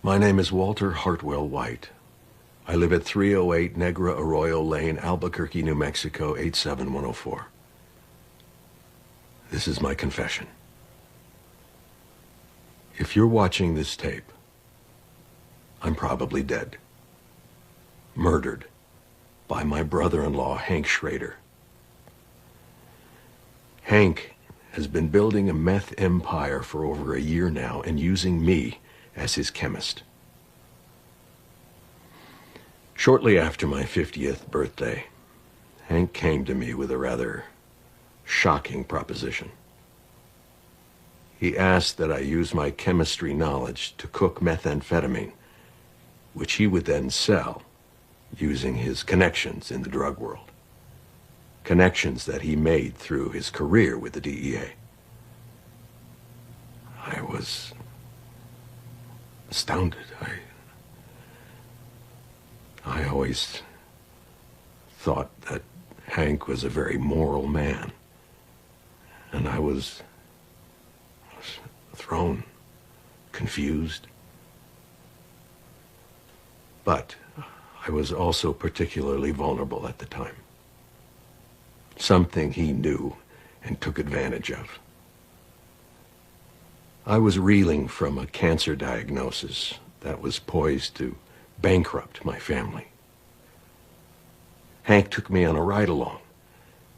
My name is Walter Hartwell White. I live at 308 Negra Arroyo Lane, Albuquerque, New Mexico, 87104. This is my confession. If you're watching this tape, I'm probably dead. Murdered by my brother-in-law, Hank Schrader. Hank has been building a meth empire for over a year now and using me as his chemist. Shortly after my 50th birthday, Hank came to me with a rather shocking proposition. He asked that I use my chemistry knowledge to cook methamphetamine, which he would then sell using his connections in the drug world. Connections that he made through his career with the DEA. I was astounded. I always thought that Hank was a very moral man, and I was thrown, confused. But I was also particularly vulnerable at the time. Something he knew and took advantage of. I was reeling from a cancer diagnosis that was poised to bankrupt my family. Hank took me on a ride-along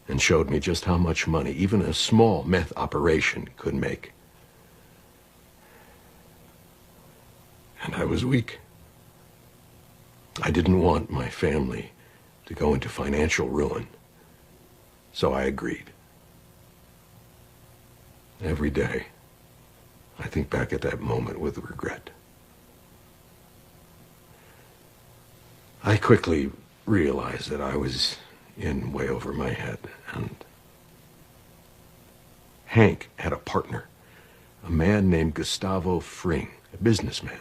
and showed me just how much money even a small meth operation could make. And I was weak. I didn't want my family to go into financial ruin, so I agreed. Every day, I think back at that moment with regret. I quickly realized that I was in way over my head, and Hank had a partner, a man named Gustavo Fring, a businessman.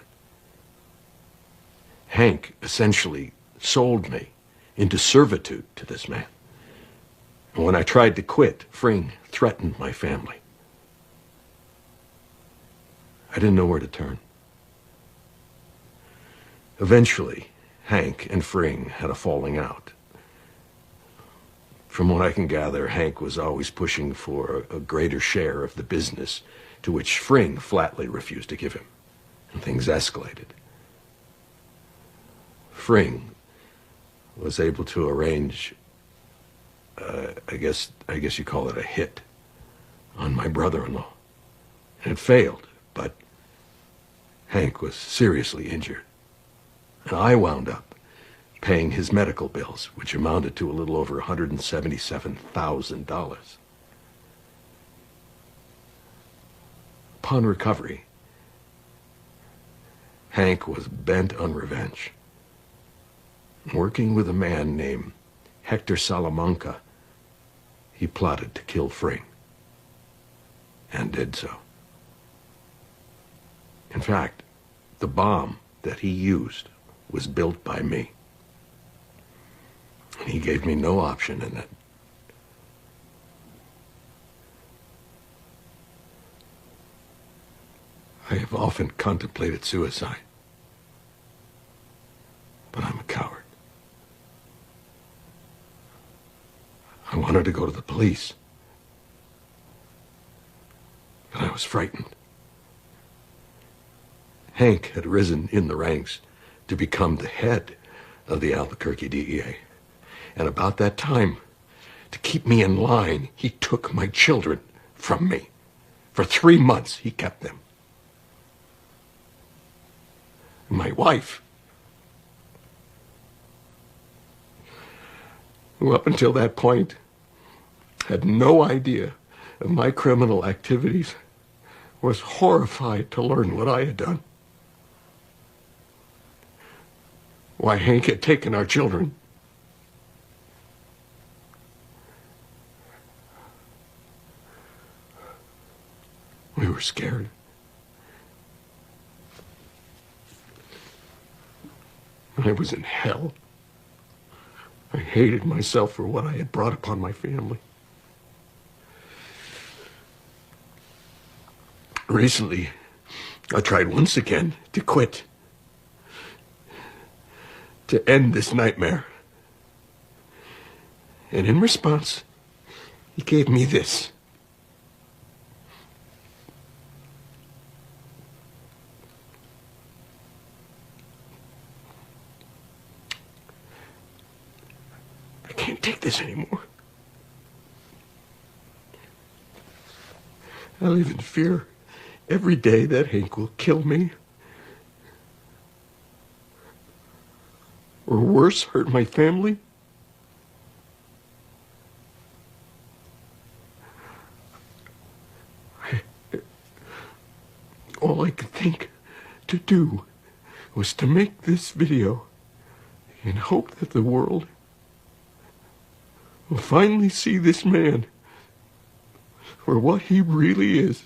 Hank essentially sold me into servitude to this man. And when I tried to quit, Fring threatened my family. I didn't know where to turn. Eventually, Hank and Fring had a falling out. From what I can gather, Hank was always pushing for a greater share of the business, to which Fring flatly refused to give him, and things escalated. Fring was able to arrange, I guess you call it a hit, on my brother-in-law. And it failed, but Hank was seriously injured. And I wound up paying his medical bills, which amounted to a little over $177,000. Upon recovery, Hank was bent on revenge. Working with a man named Hector Salamanca, he plotted to kill Fring, and did so. In fact, the bomb that he used was built by me. And he gave me no option in it. I have often contemplated suicide, but I'm a coward. I wanted to go to the police, but I was frightened. Hank had risen in the ranks to become the head of the Albuquerque DEA. And about that time, to keep me in line, he took my children from me. For 3 months, he kept them. My wife, who up until that point had no idea of my criminal activities, was horrified to learn what I had done. Why Hank had taken our children. We were scared. I was in hell. I hated myself for what I had brought upon my family. Recently, I tried once again to quit to end this nightmare. And in response, he gave me this. I can't take this anymore. I live in fear every day that Hank will kill me. Or worse, hurt my family. All I could think to do was to make this video and hope that the world will finally see this man for what he really is.